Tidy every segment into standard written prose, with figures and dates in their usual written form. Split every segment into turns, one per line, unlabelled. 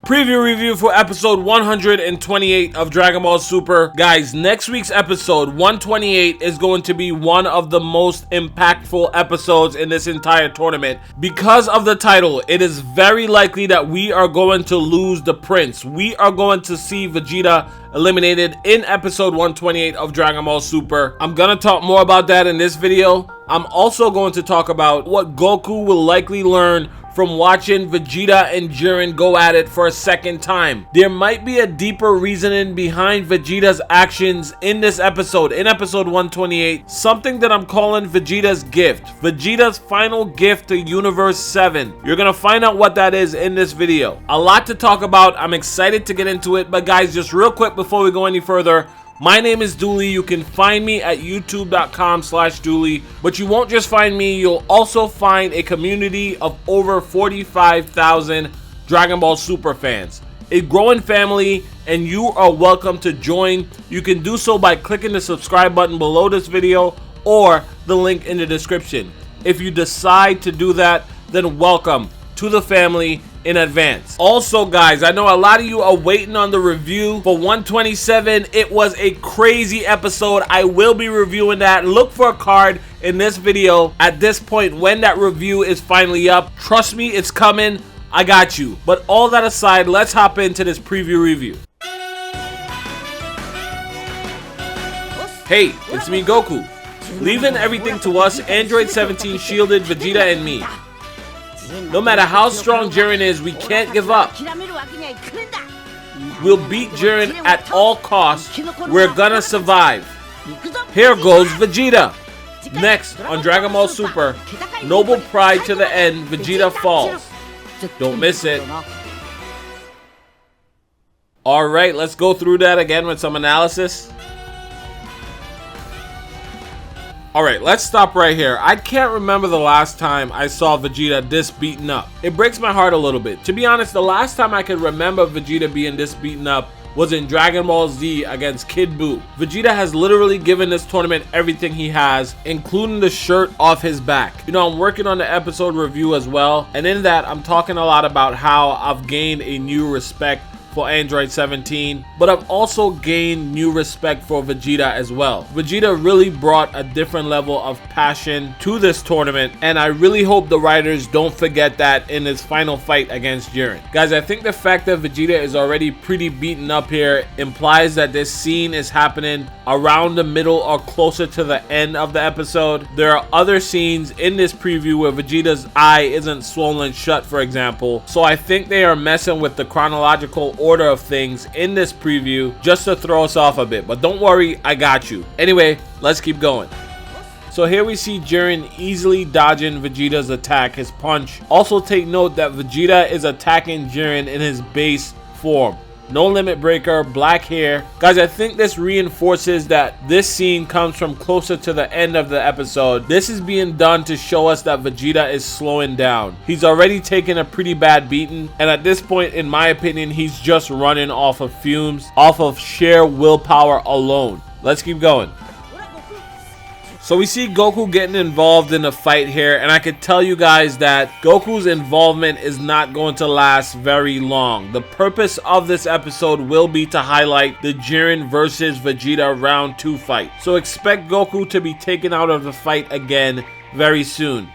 Preview review for episode 128 of Dragon Ball Super. Guys, next week's episode 128 is going to be one of the most impactful episodes in this entire tournament. Because of the title, it is very likely that we are going to lose the Prince. We are going to see Vegeta eliminated in episode 128 of Dragon Ball Super. I'm gonna talk more about that in this video. I'm also going to talk about what Goku will likely learn from watching Vegeta and Jiren go at it for a second time. There might be a deeper reasoning behind Vegeta's actions in this episode, in episode 128, something that I'm calling Vegeta's gift, Vegeta's final gift to Universe 7. You're gonna find out what that is in this video. A lot to talk about. I'm excited to get into it, but guys, just real quick before we go any further, my name is Dooley. You can find me at youtube.com/Dooley, but you won't just find me, you'll also find a community of over 45,000 Dragon Ball Super fans. A growing family, and you are welcome to join. You can do so by clicking the subscribe button below this video or the link in the description. If you decide to do that, then welcome to the family in advance. Also guys, I know a lot of you are waiting on the review for 127. It was a crazy episode. I will be reviewing that. Look for a card in this video at this point when that review is finally up. Trust me, it's coming. I got you. But all that aside, let's hop into this preview review. Hey, it's me, Goku. Leaving everything to us, Android 17 shielded Vegeta and me. No matter how strong Jiren is, we can't give up. We'll beat Jiren at all costs. We're gonna survive. Here goes Vegeta. Next on Dragon Ball Super, Noble Pride to the end, Vegeta falls. Don't miss it. Alright, let's go through that again with some analysis. Alright, let's stop right here. I can't remember the last time I saw Vegeta this beaten up. It breaks my heart a little bit. To be honest, the last time I could remember Vegeta being this beaten up was in Dragon Ball Z against Kid Buu. Vegeta has literally given this tournament everything he has, including the shirt off his back. You know, I'm working on the episode review as well, and in that, I'm talking a lot about how I've gained a new respect for Android 17, but I've also gained new respect for Vegeta as well. Vegeta really brought a different level of passion to this tournament, and I really hope the writers don't forget that in his final fight against Jiren. Guys, I think the fact that Vegeta is already pretty beaten up here implies that this scene is happening around the middle or closer to the end of the episode. There are other scenes in this preview where Vegeta's eye isn't swollen shut, for example, so I think they are messing with the chronological order of things in this preview just to throw us off a bit, but don't worry, I got you. Anyway, let's keep going. So here we see Jiren easily dodging Vegeta's attack, his punch. Also take note that Vegeta is attacking Jiren in his base form. No limit breaker, black hair. Guys, I think this reinforces that this scene comes from closer to the end of the episode. This is being done to show us that Vegeta is slowing down. He's already taken a pretty bad beating, and at this point, in my opinion, he's just running off of fumes, off of sheer willpower alone. Let's keep going. So we see Goku getting involved in the fight here, and I can tell you guys that Goku's involvement is not going to last very long. The purpose of this episode will be to highlight the Jiren versus Vegeta round 2 fight. So expect Goku to be taken out of the fight again very soon.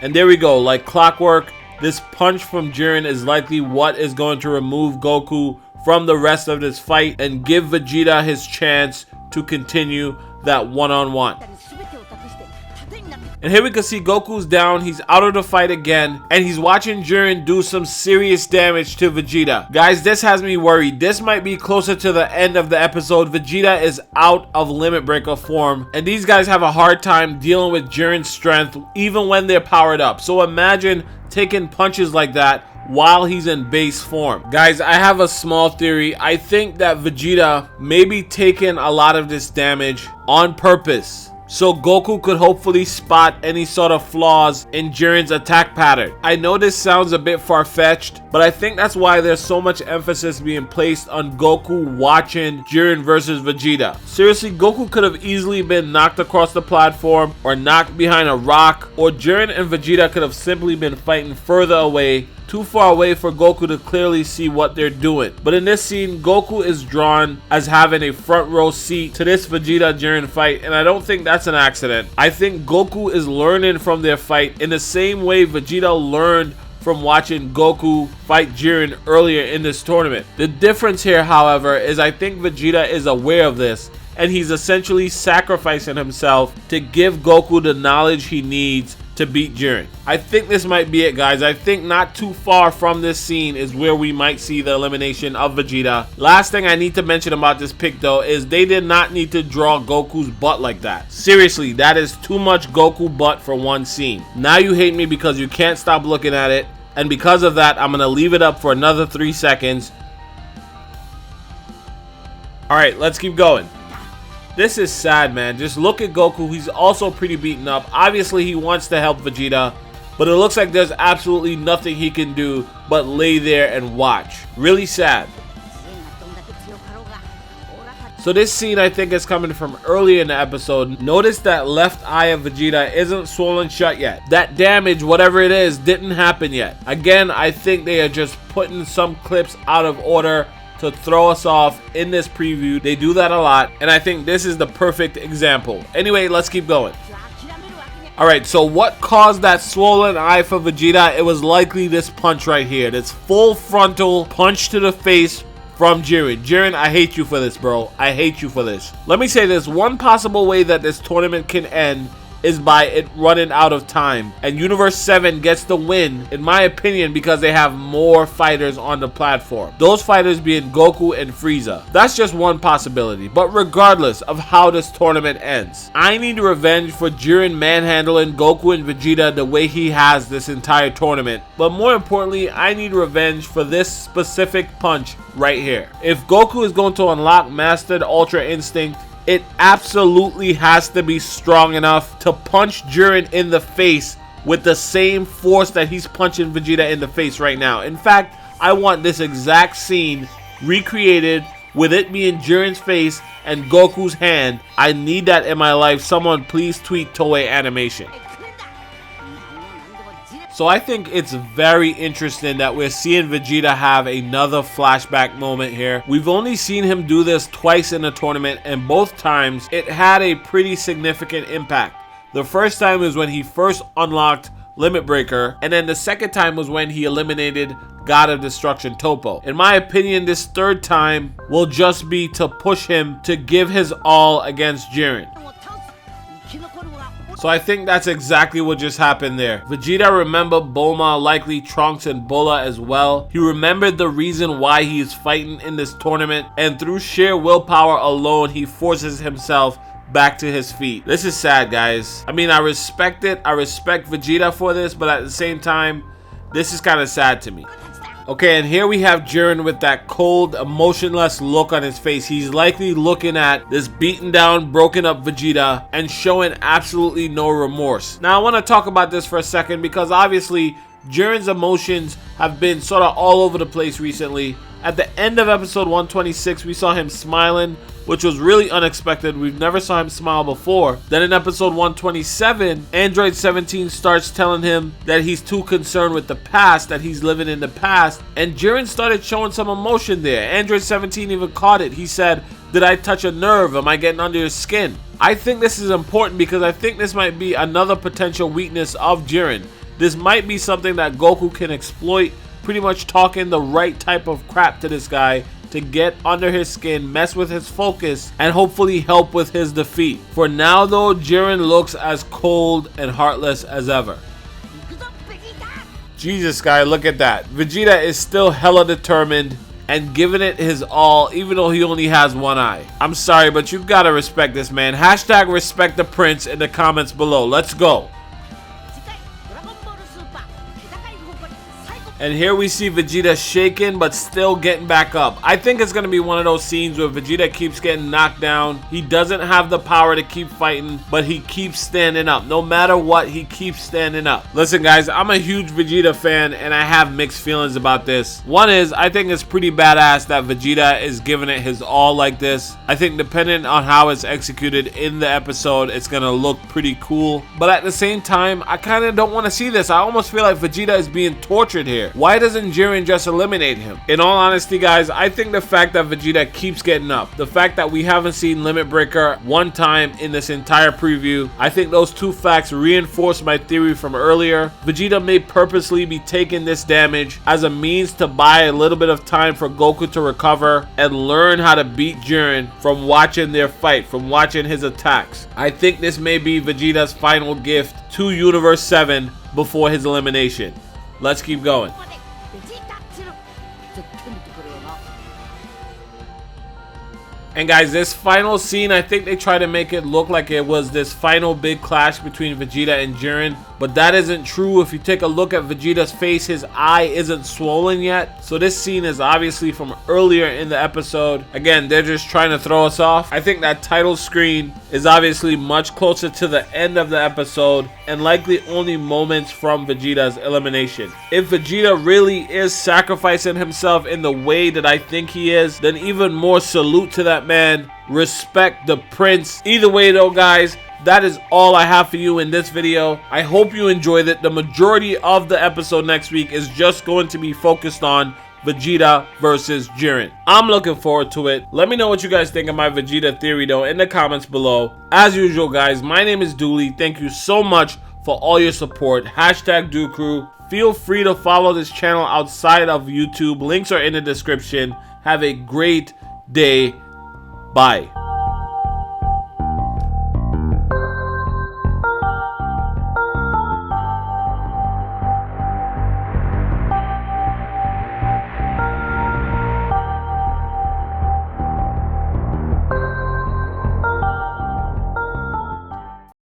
And there we go, like clockwork, this punch from Jiren is likely what is going to remove Goku from the rest of this fight and give Vegeta his chance to continue that one-on-one. And here we can see Goku's down, he's out of the fight again, and he's watching Jiren do some serious damage to Vegeta. Guys, this has me worried. This might be closer to the end of the episode. Vegeta is out of limit breaker form, and these guys have a hard time dealing with Jiren's strength even when they're powered up. So imagine taking punches like that while he's in base form. Guys, I have a small theory. I think that Vegeta may be taking a lot of this damage on purpose, so Goku could hopefully spot any sort of flaws in Jiren's attack pattern. I know this sounds a bit far-fetched, but I think that's why there's so much emphasis being placed on Goku watching Jiren versus Vegeta. Seriously, Goku could have easily been knocked across the platform or knocked behind a rock, or Jiren and Vegeta could have simply been fighting further away too far away for Goku to clearly see what they're doing. But in this scene, Goku is drawn as having a front row seat to this Vegeta Jiren fight, and I don't think that's an accident. I think Goku is learning from their fight in the same way Vegeta learned from watching Goku fight Jiren earlier in this tournament. The difference here, however, is I think Vegeta is aware of this, and he's essentially sacrificing himself to give Goku the knowledge he needs to beat Jiren. I think this might be it, guys. I think not too far from this scene is where we might see the elimination of Vegeta. Last thing I need to mention about this pick, though, is they did not need to draw Goku's butt like that. Seriously, that is too much Goku butt for one scene. Now you hate me because you can't stop looking at it, and because of that, I'm gonna leave it up for another 3 seconds. Alright, let's keep going. This is sad, man. Just look at Goku. He's also pretty beaten up. Obviously, he wants to help Vegeta, but it looks like there's absolutely nothing he can do but lay there and watch. Really sad. So this scene, I think, is coming from earlier in the episode. Notice that left eye of Vegeta isn't swollen shut yet. That damage, whatever it is, didn't happen yet. Again, I think they are just putting some clips out of order to throw us off in this preview. They do that a lot, and I think this is the perfect example. Anyway, let's keep going. Alright, so what caused that swollen eye for Vegeta? It was likely this punch right here. This full frontal punch to the face from Jiren. Jiren, I hate you for this, bro. I hate you for this. Let me say this. One possible way that this tournament can end is by it running out of time, and Universe 7 gets the win, in my opinion, because they have more fighters on the platform. Those fighters being Goku and Frieza. That's just one possibility, but regardless of how this tournament ends, I need revenge for Jiren manhandling Goku and Vegeta the way he has this entire tournament. But more importantly, I need revenge for this specific punch right here. If Goku is going to unlock Mastered Ultra Instinct, it absolutely has to be strong enough to punch Jiren in the face with the same force that he's punching Vegeta in the face right now. In fact, I want this exact scene recreated with it being Jiren's face and Goku's hand. I need that in my life. Someone please tweet Toei Animation. So I think it's very interesting that we're seeing Vegeta have another flashback moment here. We've only seen him do this twice in the tournament, and both times it had a pretty significant impact. The first time was when he first unlocked Limit Breaker, and then the second time was when he eliminated God of Destruction Toppo. In my opinion, this third time will just be to push him to give his all against Jiren. So I think that's exactly what just happened there. Vegeta remembered Bulma, likely Trunks and Bulla as well. He remembered the reason why he is fighting in this tournament, and through sheer willpower alone, he forces himself back to his feet. This is sad, guys. I mean, I respect it. I respect Vegeta for this, but at the same time, this is kind of sad to me. Okay, and here we have Jiren with that cold, emotionless look on his face. He's likely looking at this beaten down, broken up Vegeta and showing absolutely no remorse. Now, I want to talk about this for a second because obviously Jiren's emotions have been sort of all over the place recently. At the end of episode 126, we saw him smiling, which was really unexpected. We've never saw him smile before. Then in episode 127, Android 17 starts telling him that he's too concerned with the past, that he's living in the past, and Jiren started showing some emotion there. Android 17 even caught it. He said, "Did I touch a nerve? Am I getting under your skin?" I think this is important because I think this might be another potential weakness of Jiren. This might be something that Goku can exploit, pretty much talking the right type of crap to this guy to get under his skin, mess with his focus, and hopefully help with his defeat. For now though, Jiren looks as cold and heartless as ever. Jesus, guy, look at that. Vegeta is still hella determined and giving it his all, even though he only has one eye. I'm sorry, but you gotta respect this man. Hashtag respect the prince in the comments below. Let's go. And here we see Vegeta shaking but still getting back up. I think it's going to be one of those scenes where Vegeta keeps getting knocked down. He doesn't have the power to keep fighting, but he keeps standing up. No matter what, he keeps standing up. Listen, guys, I'm a huge Vegeta fan and I have mixed feelings about this. One is, I think it's pretty badass that Vegeta is giving it his all like this. I think depending on how it's executed in the episode, it's going to look pretty cool. But at the same time, I kind of don't want to see this. I almost feel like Vegeta is being tortured here. Why doesn't Jiren just eliminate him? In all honesty, guys, I think the fact that Vegeta keeps getting up, the fact that we haven't seen Limit Breaker one time in this entire preview, I think those two facts reinforce my theory from earlier. Vegeta may purposely be taking this damage as a means to buy a little bit of time for Goku to recover and learn how to beat Jiren from watching their fight, from watching his attacks. I think this may be Vegeta's final gift to Universe 7 before his elimination. Let's keep going. And guys, this final scene, I think they try to make it look like it was this final big clash between Vegeta and Jiren, but that isn't true. If you take a look at Vegeta's face, his eye isn't swollen yet. So this scene is obviously from earlier in the episode. Again, they're just trying to throw us off. I think that title screen is obviously much closer to the end of the episode and likely only moments from Vegeta's elimination. If Vegeta really is sacrificing himself in the way that I think he is, then even more salute to that man. Respect the prince. Either way though, guys, that is all I have for you in this video. I hope you enjoyed it. The majority of the episode next week is just going to be focused on Vegeta versus Jiren. I'm looking forward to it. Let me know what you guys think of my Vegeta theory though in the comments below. As usual, guys, my name is Dooley. Thank you so much for all your support. Hashtag DoCrew. Feel free to follow this channel outside of YouTube. Links are in the description. Have a great day. Bye.